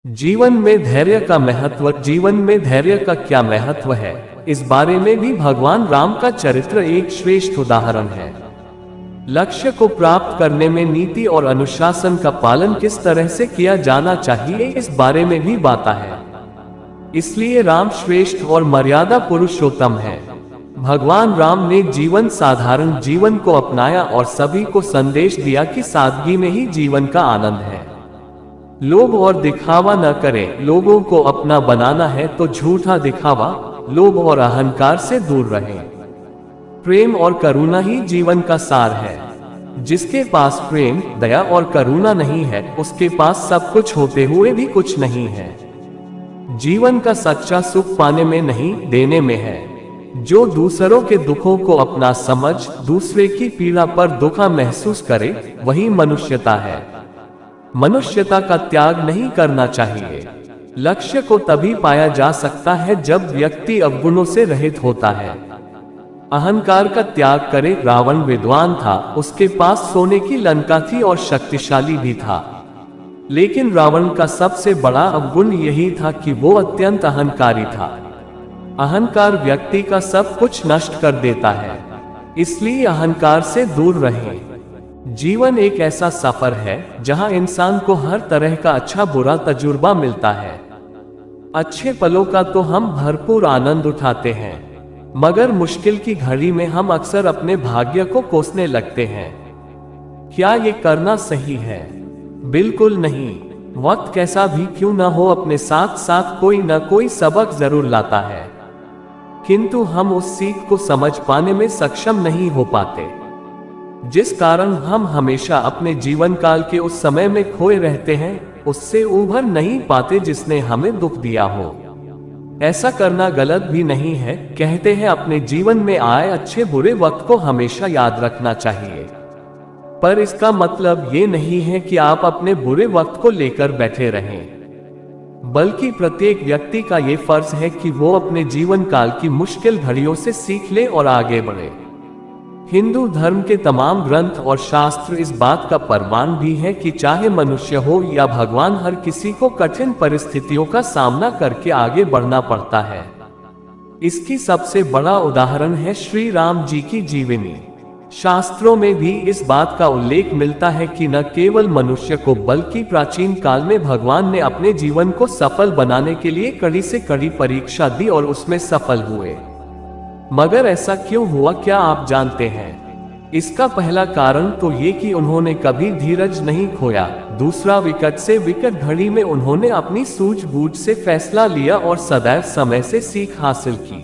जीवन में धैर्य का महत्व। जीवन में धैर्य का क्या महत्व है, इस बारे में भी भगवान राम का चरित्र एक श्रेष्ठ उदाहरण है। लक्ष्य को प्राप्त करने में नीति और अनुशासन का पालन किस तरह से किया जाना चाहिए, इस बारे में भी बाता है। इसलिए राम श्रेष्ठ और मर्यादा पुरुषोत्तम है। भगवान राम ने साधारण जीवन को अपनाया और सभी को संदेश दिया कि सादगी में ही जीवन का आनंद है। लोभ और दिखावा न करें। लोगों को अपना बनाना है तो झूठा दिखावा, लोभ और अहंकार से दूर रहें। प्रेम और करुणा ही जीवन का सार है। जिसके पास प्रेम, दया और करुणा नहीं है, उसके पास सब कुछ होते हुए भी कुछ नहीं है। जीवन का सच्चा सुख पाने में नहीं, देने में है। जो दूसरों के दुखों को अपना समझ दूसरे की पीड़ा पर दुख महसूस करे, वही मनुष्यता है। मनुष्यता का त्याग नहीं करना चाहिए। लक्ष्य को तभी पाया जा सकता है जब व्यक्ति अवगुणों से रहित होता है। अहंकार का त्याग करे। रावण विद्वान था, उसके पास सोने की लंका थी और शक्तिशाली भी था, लेकिन रावण का सबसे बड़ा अवगुण यही था कि वो अत्यंत अहंकारी था। अहंकार व्यक्ति का सब कुछ नष्ट कर देता है, इसलिए अहंकार से दूर रहें। जीवन एक ऐसा सफर है जहां इंसान को हर तरह का अच्छा बुरा तजुर्बा मिलता है। अच्छे पलों का तो हम भरपूर आनंद उठाते हैं, मगर मुश्किल की घड़ी में हम अक्सर अपने भाग्य को कोसने लगते हैं। क्या ये करना सही है? बिल्कुल नहीं। वक्त कैसा भी क्यों न हो, अपने साथ साथ कोई न कोई सबक जरूर लाता है, किंतु हम उस सीख को समझ पाने में सक्षम नहीं हो पाते, जिस कारण हम हमेशा अपने जीवन काल के उस समय में खोए रहते हैं, उससे उभर नहीं पाते जिसने हमें दुख दिया हो। ऐसा करना गलत भी नहीं है। कहते हैं अपने जीवन में आए अच्छे बुरे वक्त को हमेशा याद रखना चाहिए, पर इसका मतलब ये नहीं है कि आप अपने बुरे वक्त को लेकर बैठे रहें, बल्कि प्रत्येक व्यक्ति का ये फर्ज है कि वो अपने जीवन काल की मुश्किल घड़ियों से सीख ले और आगे बढ़े। हिंदू धर्म के तमाम ग्रंथ और शास्त्र इस बात का प्रमाण भी है कि चाहे मनुष्य हो या भगवान, हर किसी को कठिन परिस्थितियों का सामना करके आगे बढ़ना पड़ता है। इसकी सबसे बड़ा उदाहरण है श्री राम जी की जीवनी। शास्त्रों में भी इस बात का उल्लेख मिलता है कि न केवल मनुष्य को बल्कि प्राचीन काल में भगवान ने अपने जीवन को सफल बनाने के लिए कड़ी से कड़ी परीक्षा दी और उसमें सफल हुए। मगर ऐसा क्यों हुआ, क्या आप जानते हैं? इसका पहला कारण तो ये कि उन्होंने कभी धीरज नहीं खोया। दूसरा, विकट से विकट घड़ी में उन्होंने अपनी सूझबूझ से फैसला लिया और सदैव समय से सीख हासिल की।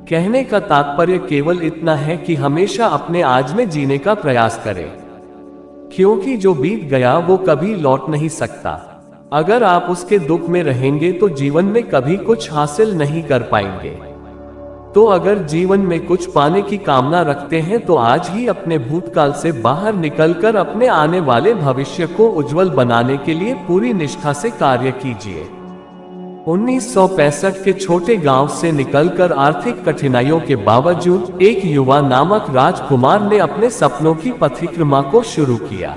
कहने का तात्पर्य केवल इतना है कि हमेशा अपने आज में जीने का प्रयास करें, क्योंकि जो बीत गया वो कभी लौट नहीं सकता। अगर आप उसके दुख में रहेंगे तो जीवन में कभी कुछ हासिल नहीं कर पाएंगे। तो अगर जीवन में कुछ पाने की कामना रखते हैं तो आज ही अपने भूतकाल से बाहर निकलकर अपने आने वाले भविष्य को उज्जवल बनाने के लिए पूरी निष्ठा से कार्य कीजिए। 1965 के छोटे गांव से निकलकर आर्थिक कठिनाइयों के बावजूद एक युवा नामक राजकुमार ने अपने सपनों की पथिक्रमा को शुरू किया।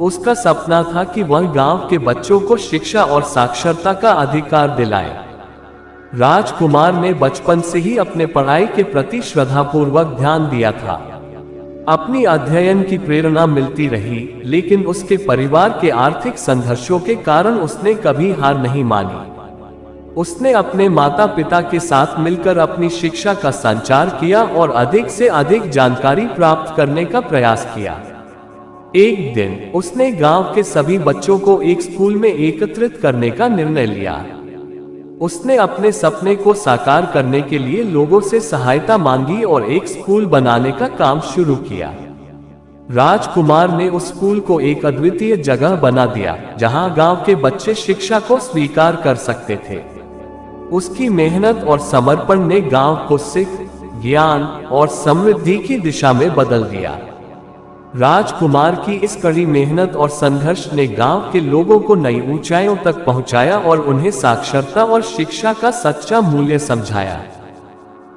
उसका सपना था कि वह गांव के बच्चों को शिक्षा और साक्षरता का अधिकार दिलाए। राजकुमार ने बचपन से ही अपने पढ़ाई के प्रति श्रद्धापूर्वक ध्यान दिया था। अपनी अध्ययन की प्रेरणा मिलती रही, लेकिन उसके परिवार के आर्थिक संघर्षों के कारण उसने कभी हार नहीं मानी। उसने अपने माता पिता के साथ मिलकर अपनी शिक्षा का संचार किया और अधिक से अधिक जानकारी प्राप्त करने का प्रयास किया। एक दिन उसने गांव के सभी बच्चों को एक स्कूल में एकत्रित करने का निर्णय लिया। उसने अपने सपने को साकार करने के लिए लोगों से सहायता मांगी और एक स्कूल बनाने का काम शुरू किया। राजकुमार ने उस स्कूल को एक अद्वितीय जगह बना दिया, जहां गांव के बच्चे शिक्षा को स्वीकार कर सकते थे। उसकी मेहनत और समर्पण ने गांव को सिख, ज्ञान और समृद्धि की दिशा में बदल दिया। राजकुमार की इस कड़ी मेहनत और संघर्ष ने गांव के लोगों को नई ऊंचाइयों तक पहुंचाया और उन्हें साक्षरता और शिक्षा का सच्चा मूल्य समझाया।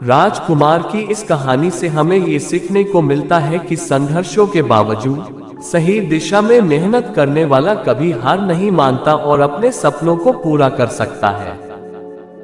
राजकुमार की इस कहानी से हमें ये सीखने को मिलता है कि संघर्षों के बावजूद सही दिशा में मेहनत करने वाला कभी हार नहीं मानता और अपने सपनों को पूरा कर सकता है।